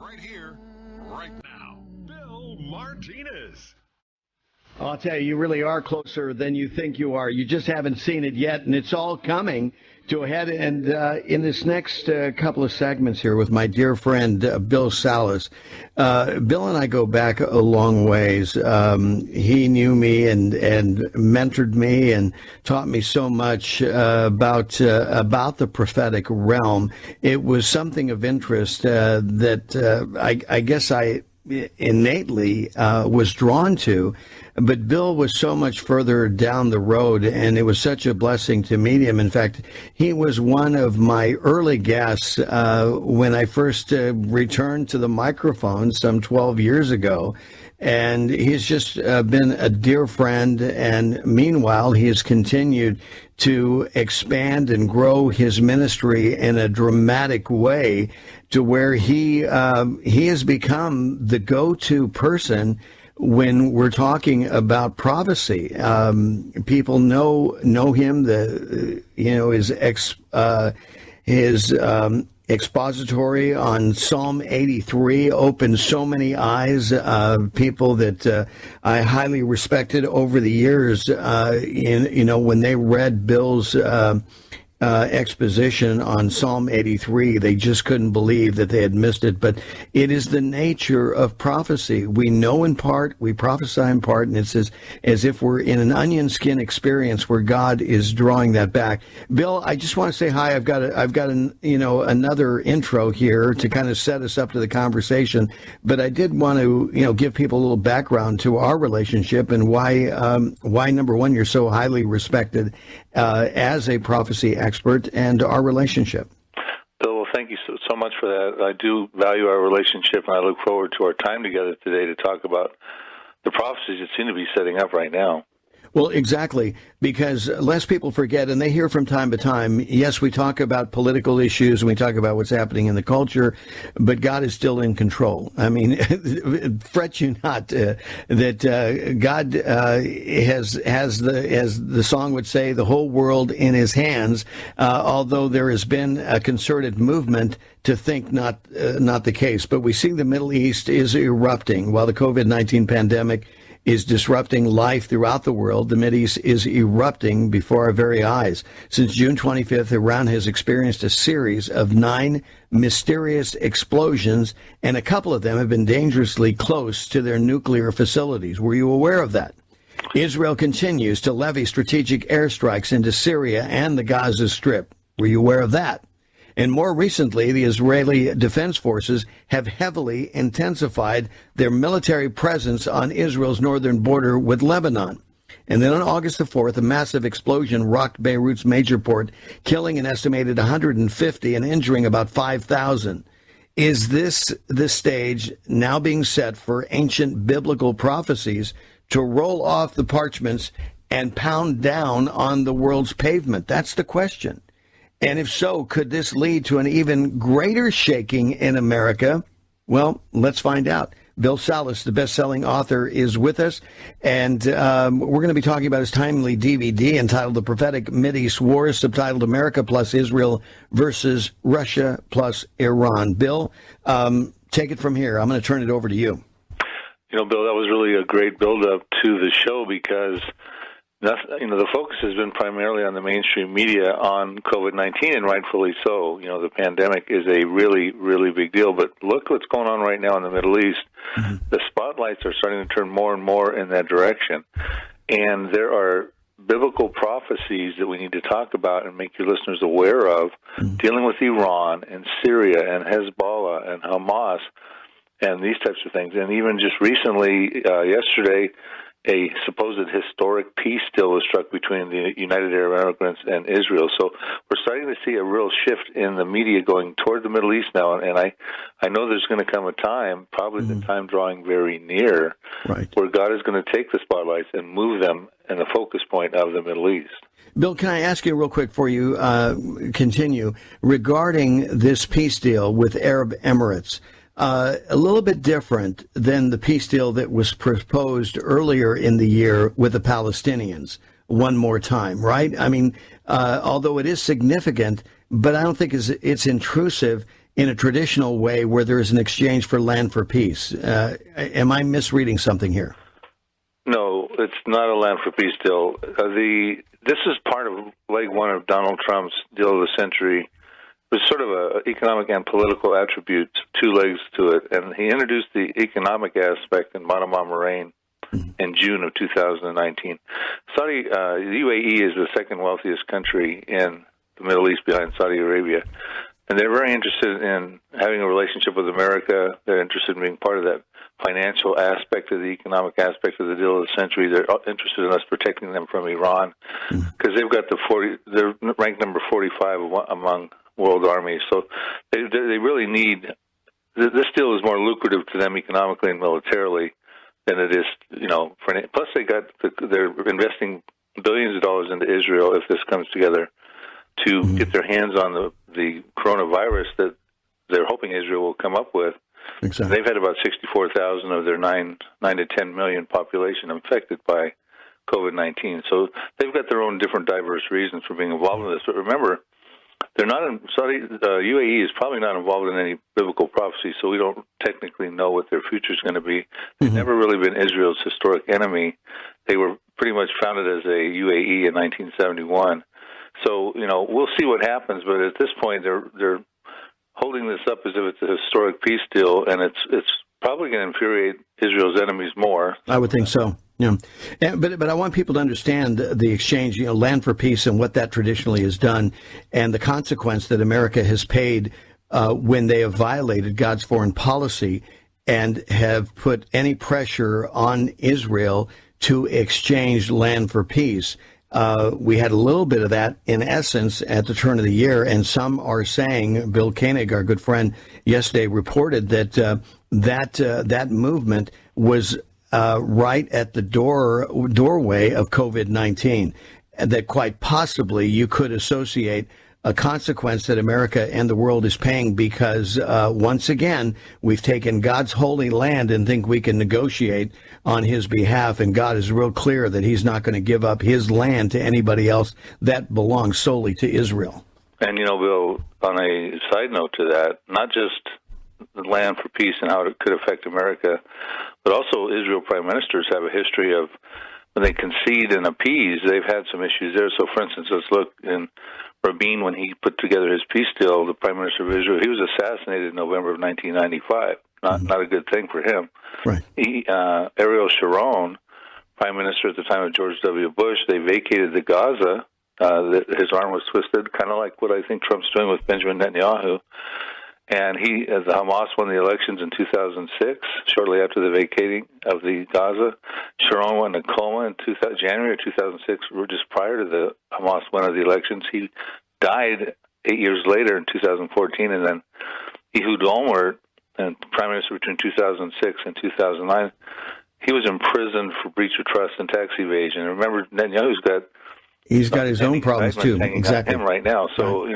Right here, right now. Bill Martinez. I'll tell you, you really are closer than you think you are. You just haven't seen it yet, and it's all coming to a head. And in this next couple of segments here with my dear friend, Bill Salus, Bill and I go back a long ways. He knew me and mentored me and taught me so much about the prophetic realm. It was something of interest that I guess I innately was drawn to, but Bill was so much further down the road, and it was such a blessing to meet him. In fact, he was one of my early guests when I first returned to the microphone some 12 years ago. And he's just been a dear friend. And meanwhile, he has continued to expand and grow his ministry in a dramatic way to where he has become the go-to person when we're talking about prophecy. People know him. His expository on Psalm 83 opened so many eyes. People that I highly respected over the years, when they read Bill's exposition on Psalm 83, they just couldn't believe that they had missed it. But it is the nature of prophecy. We know in part, we prophesy in part, and it's as if we're in an onion skin experience where God is drawing that back. Bill, I just want to say hi. I've got another intro here to kind of set us up to the conversation, but I did want to give people a little background to our relationship and why number one, you're so highly respected as a prophecy expert, and our relationship. Bill, well, thank you so much for that. I do value our relationship, and I look forward to our time together today to talk about the prophecies that seem to be setting up right now. Well, exactly, because less people forget, and they hear from time to time, yes, we talk about political issues, and we talk about what's happening in the culture, but God is still in control. I mean, fret you not that God has as the song would say, the whole world in his hands, although there has been a concerted movement to think not the case. But we see the Middle East is erupting while the COVID-19 pandemic is disrupting life throughout the world. The Mideast is erupting before our very eyes. Since June 25th, Iran has experienced a series of 9 mysterious explosions, and a couple of them have been dangerously close to their nuclear facilities. Were you aware of that? Israel continues to levy strategic airstrikes into Syria and the Gaza Strip. Were you aware of that? And more recently, the Israeli Defense Forces have heavily intensified their military presence on Israel's northern border with Lebanon. And then on August the 4th, a massive explosion rocked Beirut's major port, killing an estimated 150 and injuring about 5,000. Is this the stage now being set for ancient biblical prophecies to roll off the parchments and pound down on the world's pavement? That's the question. And if so, could this lead to an even greater shaking in America? Well, let's find out. Bill Salus, the best-selling author, is with us, and we're going to be talking about his timely DVD entitled The Prophetic Mideast Wars, subtitled America plus Israel versus Russia plus Iran. Bill, take it from here. I'm going to turn it over to you. Bill, that was really a great build-up to the show because the focus has been primarily on the mainstream media on COVID-19, and rightfully so. The pandemic is a really, really big deal. But look what's going on right now in the Middle East. Mm-hmm. The spotlights are starting to turn more and more in that direction. And there are biblical prophecies that we need to talk about and make your listeners aware of, dealing with Iran and Syria and Hezbollah and Hamas and these types of things. And even just recently, yesterday, a supposed historic peace deal was struck between the United Arab Emirates and Israel. So we're starting to see a real shift in the media going toward the Middle East now. And I know there's going to come a time, probably the time drawing very near, right, where God is going to take the spotlights and move them in the focus point of the Middle East. Bill, can I ask you real quick before you continue regarding this peace deal with Arab Emirates? A little bit different than the peace deal that was proposed earlier in the year with the Palestinians one more time, right? I mean, although it is significant, but I don't think it's intrusive in a traditional way where there is an exchange for land for peace. Am I misreading something here? No, it's not a land for peace deal. This is part of leg one of Donald Trump's deal of the century. It was sort of a economic and political attribute, two legs to it, and he introduced the economic aspect in Manama Moraine in June of 2019. The UAE is the second wealthiest country in the Middle East behind Saudi Arabia, and they're very interested in having a relationship with America. They're interested in being part of that financial aspect of the economic aspect of the deal of the century. They're interested in us protecting them from Iran because they've got they're ranked number 45 among world armies. So they really need, this deal is more lucrative to them economically and militarily than it is, plus they're investing billions of dollars into Israel if this comes together to get their hands on the coronavirus that they're hoping Israel will come up with. Exactly. They've had about 64,000 of their 9 to 10 million population infected by COVID-19. So they've got their own different diverse reasons for being involved in this. But remember, they're not in UAE is probably not involved in any biblical prophecy, so we don't technically know what their future is going to be. They've never really been Israel's historic enemy. They were pretty much founded as a UAE in 1971. So, we'll see what happens, but at this point they're holding this up as if it's a historic peace deal, and it's probably going to infuriate Israel's enemies more. I would think so. Yeah, but I want people to understand the exchange, land for peace, and what that traditionally has done, and the consequence that America has paid when they have violated God's foreign policy and have put any pressure on Israel to exchange land for peace. We had a little bit of that, in essence, at the turn of the year, and some are saying, Bill Koenig, our good friend, yesterday reported that that movement was right at the doorway of COVID-19, and that quite possibly you could associate a consequence that America and the world is paying because, once again, we've taken God's holy land and think we can negotiate on his behalf, and God is real clear that he's not going to give up his land to anybody else. That belongs solely to Israel. And, Bill, on a side note to that, not just the land for peace and how it could affect America, but also Israel prime ministers have a history of when they concede and appease, they've had some issues there. So, for instance, let's look in Rabin, when he put together his peace deal, the prime minister of Israel, he was assassinated in November of 1995. Not a good thing for him. Right. Ariel Sharon, prime minister at the time of George W. Bush, they vacated the Gaza. His arm was twisted, kind of like what I think Trump's doing with Benjamin Netanyahu. And the Hamas won the elections in 2006, shortly after the vacating of the Gaza. Sharon went to coma in January of 2006, just prior to the Hamas win of the elections. He died 8 years later in 2014, and then Ehud Olmert, and prime minister between 2006 and 2009, he was imprisoned for breach of trust and tax evasion. And remember, Netanyahu's got his own problems too. Exactly. Him right now. So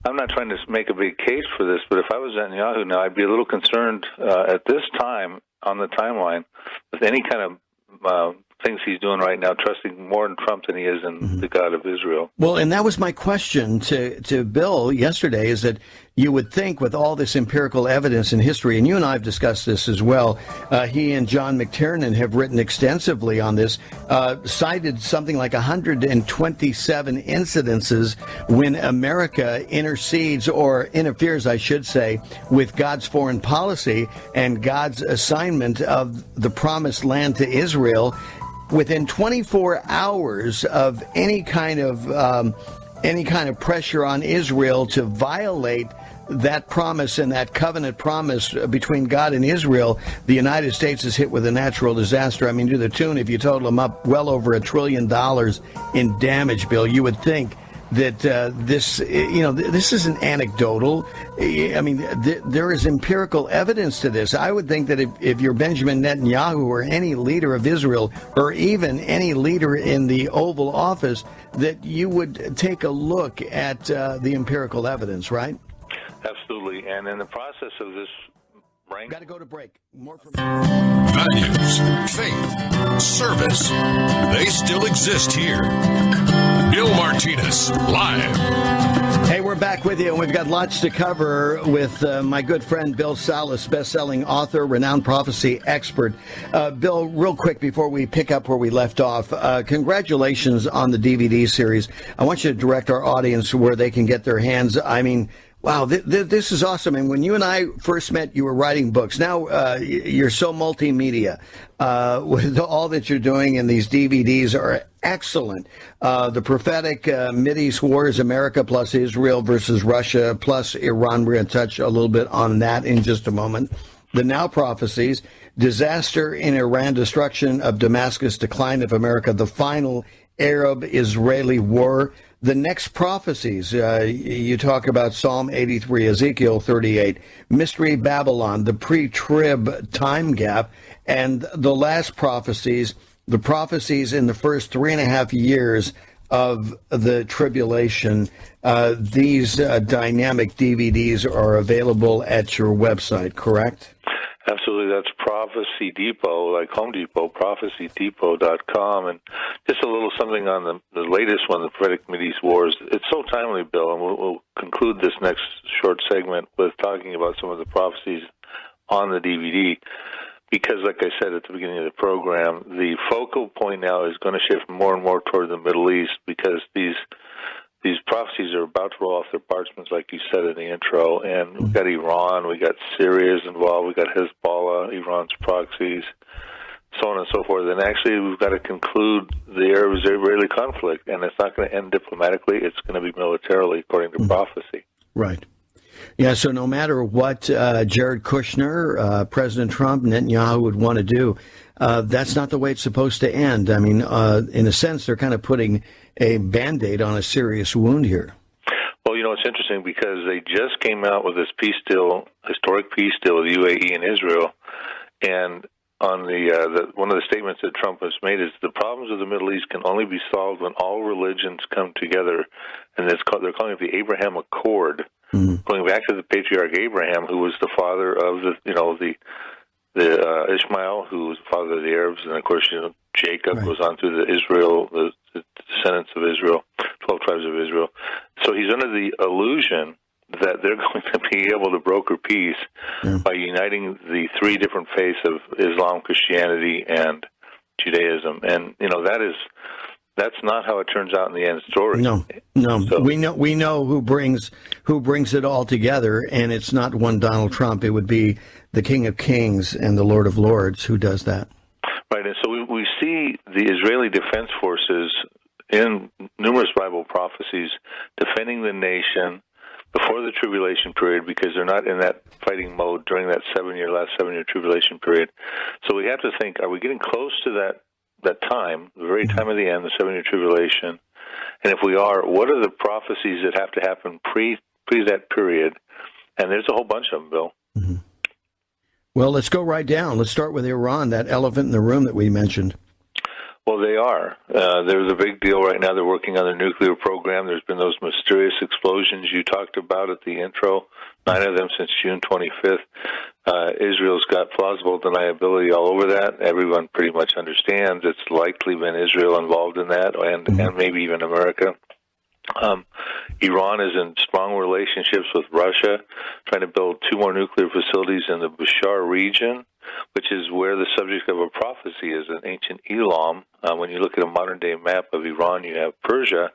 I'm not trying to make a big case for this, but if I was Netanyahu now, I'd be a little concerned at this time on the timeline with any kind of things he's doing right now, trusting more in Trump than he is in the God of Israel. Well, and that was my question to Bill yesterday, is that you would think with all this empirical evidence in history, and you and I have discussed this as well, he and John McTiernan have written extensively on this, cited something like 127 incidences when America intercedes, or interferes, I should say, with God's foreign policy and God's assignment of the promised land to Israel within 24 hours of any kind of pressure on Israel to violate that promise and that covenant promise between God and Israel. The United States is hit with a natural disaster. I mean, to the tune, if you total them up, well over $1 trillion in damage, Bill. You would think that this isn't anecdotal. I mean, there is empirical evidence to this. I would think that if you're Benjamin Netanyahu or any leader of Israel, or even any leader in the Oval Office, that you would take a look at the empirical evidence, right? Absolutely. And in the process of this Got to go to break. More from values, faith, service, they still exist here. Bill Martinez, live. Hey, we're back with you, and we've got lots to cover with my good friend Bill Salus, best-selling author, renowned prophecy expert. Bill, real quick before we pick up where we left off, congratulations on the DVD series. I want you to direct our audience where they can get their hands. I mean, wow, this is awesome. And when you and I first met, you were writing books. Now you're so multimedia with all that you're doing, and these DVDs are excellent. The Prophetic Mideast Wars, America plus Israel versus Russia plus Iran. We're going to touch a little bit on that in just a moment. The Now Prophecies, Disaster in Iran, Destruction of Damascus, Decline of America, the Final Arab-Israeli War. The Next Prophecies, you talk about Psalm 83, Ezekiel 38, Mystery Babylon, the pre-trib time gap, and the last prophecies, the prophecies in the first 3.5 years of the tribulation. These dynamic DVDs are available at your website, correct? Absolutely. That's Prophecy Depot, like Home Depot, prophecydepot.com. And just a little something on the latest one, the Prophetic Mideast Wars. It's so timely, Bill, and we'll conclude this next short segment with talking about some of the prophecies on the DVD. Because, like I said at the beginning of the program, the focal point now is going to shift more and more toward the Middle East, because these prophecies are about to roll off their parchments, like you said in the intro. And we've got Iran, we got Syria's involved, we got Hezbollah, Iran's proxies, so on and so forth. And actually, we've got to conclude the Arab-Israeli conflict, and it's not going to end diplomatically; it's going to be militarily, according to prophecy. Right. Yeah, so no matter what Jared Kushner, President Trump, Netanyahu would want to do, that's not the way it's supposed to end. I mean, in a sense, they're kind of putting a Band-Aid on a serious wound here. Well, you know, it's interesting because they just came out with this peace deal, historic peace deal with UAE and Israel, and on one of the statements that Trump has made is the problems of the Middle East can only be solved when all religions come together, and they're calling it the Abraham Accord. Going back to the patriarch Abraham, who was the father of the Ishmael, who was the father of the Arabs, and of course, Jacob goes on through the descendants of Israel, 12 tribes of Israel. So he's under the illusion that they're going to be able to broker peace by uniting the three different faiths of Islam, Christianity, and Judaism. And that's not how it turns out in the end story. No. So, we know who brings it all together, and it's not one Donald Trump. It would be the King of Kings and the Lord of Lords who does that. Right, and so we see the Israeli Defense Forces in numerous Bible prophecies defending the nation before the tribulation period, because they're not in that fighting mode during that last 7-year tribulation period. So we have to think, are we getting close to that time, the very time of the end, the 7-year tribulation? And if we are, what are the prophecies that have to happen pre that period? And there's a whole bunch of them, Bill. Mm-hmm. Well, let's go right down. Let's start with Iran, that elephant in the room that we mentioned. Well, they are. There's a big deal right now. They're working on their nuclear program. There's been those mysterious explosions you talked about at the intro, 9 of them since June 25th. Israel's got plausible deniability all over that. Everyone pretty much understands it's likely been Israel involved in that, and maybe even America. Iran is in strong relationships with Russia, trying to build 2 more nuclear facilities in the Bushehr region, which is where the subject of a prophecy is in ancient Elam. When you look at a modern-day map of Iran, you have Persia,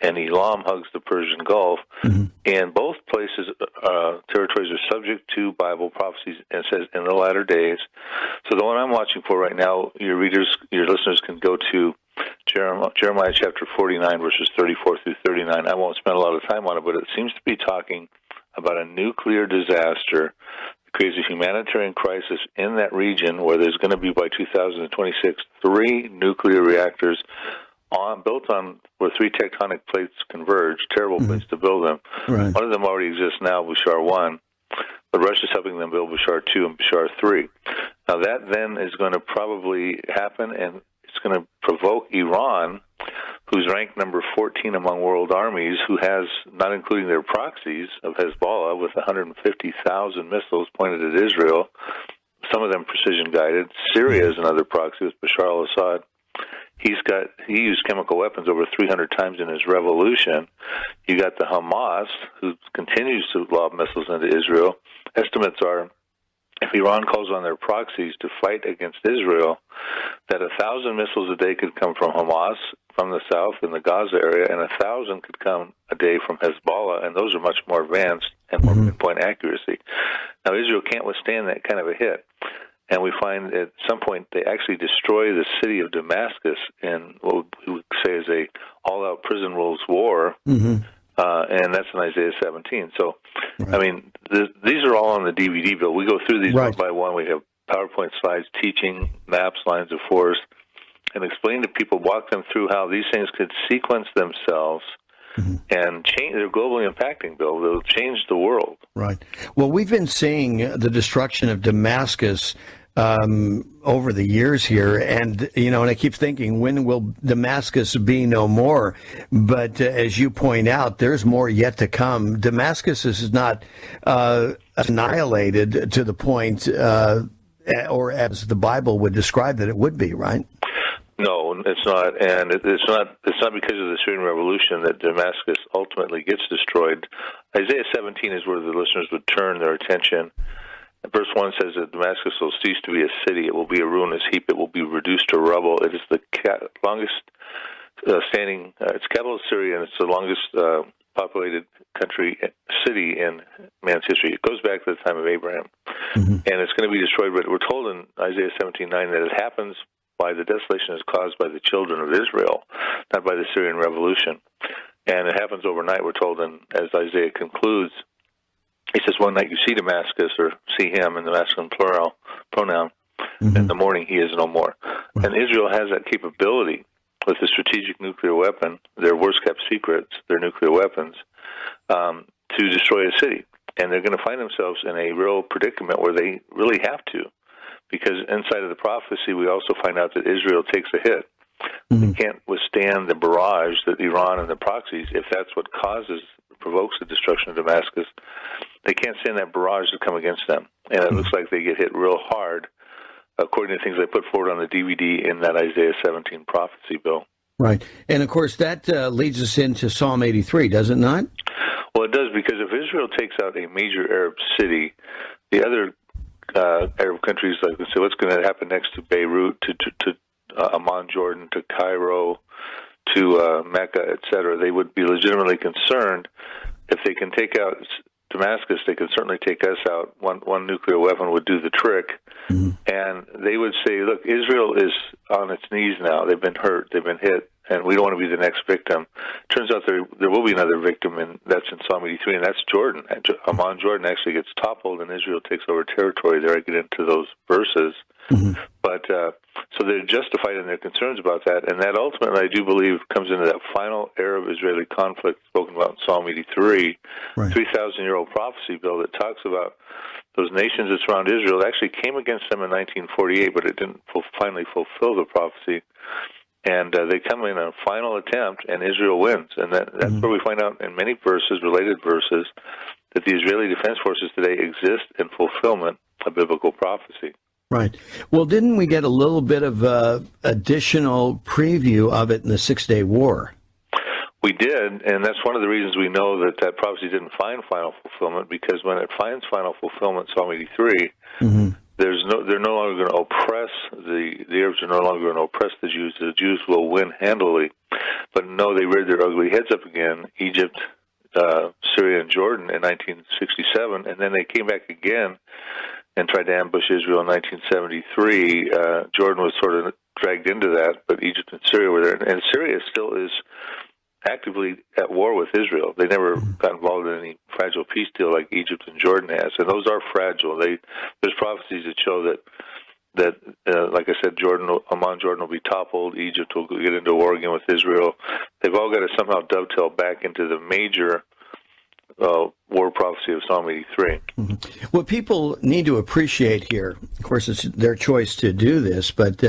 and Elam hugs the Persian Gulf. And both places, territories are subject to Bible prophecies, and it says in the latter days. So the one I'm watching for right now, your listeners can go to Jeremiah chapter 49, verses 34 through 39. I won't spend a lot of time on it, but it seems to be talking about a nuclear disaster that creates a humanitarian crisis in that region, where there's going to be, by 2026, 3 nuclear reactors built on where 3 tectonic plates converge. Terrible place to build them. Right. One of them already exists now, Bushehr 1, but Russia's helping them build Bushehr 2 and Bushehr 3. Now that then is going to probably happen, and it's going to provoke Iran, who's ranked number 14 among world armies, who has, not including their proxies of Hezbollah, with 150,000 missiles pointed at Israel, some of them precision-guided. Syria is another proxy with Bashar al-Assad. he used chemical weapons over 300 times in his revolution. You got the Hamas, who continues to lob missiles into Israel. Estimates are, if Iran calls on their proxies to fight against Israel, that 1,000 missiles a day could come from Hamas, from the south in the Gaza area, and 1,000 could come a day from Hezbollah, and those are much more advanced and more pinpoint accuracy. Now, Israel can't withstand that kind of a hit. And we find at some point they actually destroy the city of Damascus in what we would say is a all-out prison rules war, and that's in Isaiah 17. So, I mean, these are all on the DVD, Bill. We go through these one by one. We have PowerPoint slides, teaching, maps, lines of force, and explain to people, walk them through how these things could sequence themselves and change. They're globally impacting, Bill. They'll change the world. Right. Well, we've been seeing the destruction of Damascus over the years here, and and I keep thinking, when will Damascus be no more? But as you point out, there's more yet to come. Damascus is not annihilated to the point, or as the Bible would describe that it would be, right? No, it's not, and it's not because of the Syrian Revolution that Damascus ultimately gets destroyed. Isaiah 17 is where the listeners would turn their attention. Verse 1 says that Damascus will cease to be a city. It will be a ruinous heap. It will be reduced to rubble. It is the longest standing, its capital is Syria, and it's the longest populated city in man's history. It goes back to the time of Abraham. And it's going to be destroyed, but we're told in Isaiah 17:9 that it happens by the desolation is caused by the children of Israel, not by the Syrian Revolution. And it happens overnight, we're told, and as Isaiah concludes, he says, one night you see Damascus, or see him in the masculine pronoun, in the morning he is no more. And Israel has that capability with the strategic nuclear weapon, their worst-kept secrets, their nuclear weapons, to destroy a city. And they're going to find themselves in a real predicament where they really have to. Because inside of the prophecy, we also find out that Israel takes a hit. They can't withstand the barrage that Iran and the proxies, if that's what provokes the destruction of Damascus, they can't stand that barrage to come against them. And it looks like they get hit real hard, according to things I put forward on the DVD in that Isaiah 17 prophecy, Bill. Right. And, of course, that leads us into Psalm 83, does it not? Well, it does, because if Israel takes out a major Arab city, the other Arab countries, like, let's say, what's going to happen next to Beirut, to Amman, Jordan, to Cairo, to Mecca, etc., they would be legitimately concerned. If they can take out Damascus, they can certainly take us out. One nuclear weapon would do the trick. And they would say, look, Israel is on its knees now. They've been hurt. They've been hit. And we don't want to be the next victim. Turns out there will be another victim, and that's in Psalm 83, and that's Jordan. Amman, Jordan actually gets toppled, and Israel takes over territory there. I get into those verses. But so they're justified in their concerns about that, and that ultimately, I do believe, comes into that final Arab-Israeli conflict spoken about in Psalm 83, 3,000-year-old prophecy, Bill, that talks about those nations that surround Israel. It actually came against them in 1948, but it didn't finally fulfill the prophecy. And they come in a final attempt, and Israel wins. And that's where we find out in many verses, related verses, that the Israeli Defense Forces today exist in fulfillment of biblical prophecy. Right. Well, didn't we get a little bit of additional preview of it in the Six-Day War? We did, and that's one of the reasons we know that prophecy didn't find final fulfillment, because when it finds final fulfillment, Psalm 83, they're no longer going to oppress the Arabs are no longer going to oppress the Jews. The Jews will win handily. But no, they reared their ugly heads up again, Egypt, Syria, and Jordan in 1967, and then they came back again and tried to ambush Israel in 1973. Jordan was sort of dragged into that, but Egypt and Syria were there. And Syria still is actively at war with Israel. They never got involved in any fragile peace deal like Egypt and Jordan has, and those are fragile. There's prophecies that show that like I said, Amman, Jordan will be toppled. Egypt will get into war again with Israel. They've all got to somehow dovetail back into the major war prophecy of Psalm 83. What people need to appreciate here, of course, it's their choice to do this, but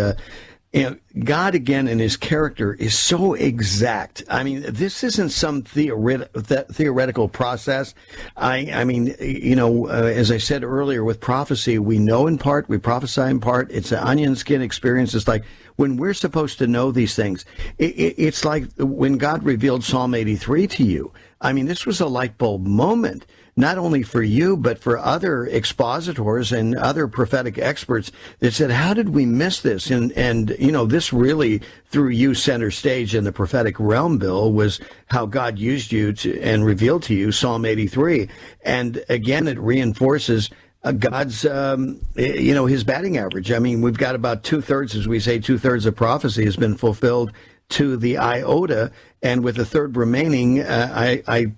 God, again, in his character is so exact. I mean, this isn't some theoretical process. I mean, as I said earlier, with prophecy, we know in part, we prophesy in part. It's an onion skin experience. It's like when we're supposed to know these things, it's like when God revealed Psalm 83 to you. I mean, this was a light bulb moment, not only for you, but for other expositors and other prophetic experts that said, how did we miss this? And this really threw you center stage in the prophetic realm, Bill, was how God used you and revealed to you Psalm 83. And again, it reinforces God's, his batting average. I mean, we've got about 2/3, as we say, 2/3 of prophecy has been fulfilled to the iota. And with a third remaining, I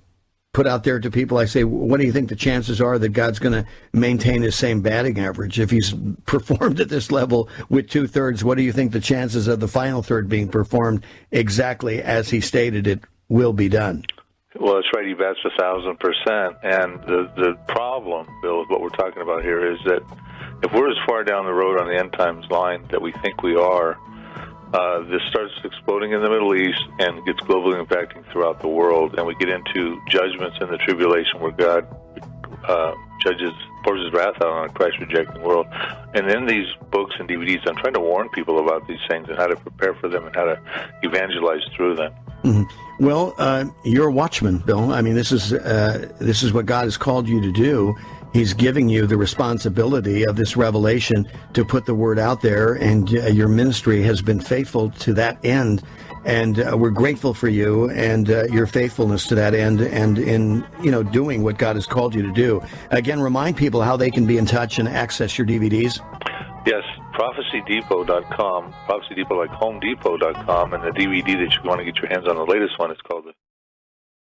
put out there to people, I say, what do you think the chances are that God's going to maintain his same batting average? If he's performed at this level with 2/3, what do you think the chances of the final third being performed exactly as he stated it will be done? Well, that's right. He bats 1,000%. And the problem, Bill, what we're talking about here is that if we're as far down the road on the end times line that we think we are, this starts exploding in the Middle East and gets globally impacting throughout the world, and we get into judgments in the tribulation where God pours his wrath out on a Christ-rejecting world. And in these books and DVDs, I'm trying to warn people about these things and how to prepare for them and how to evangelize through them. Mm-hmm. Well, you're a watchman, Bill. I mean, this is what God has called you to do. He's giving you the responsibility of this revelation to put the word out there, and your ministry has been faithful to that end. And we're grateful for you and your faithfulness to that end, and in doing what God has called you to do. Again, remind people how they can be in touch and access your DVDs. Yes, prophecydepot.com, Prophecy Depot like HomeDepot.com, and the DVD that you want to get your hands on, the latest one is called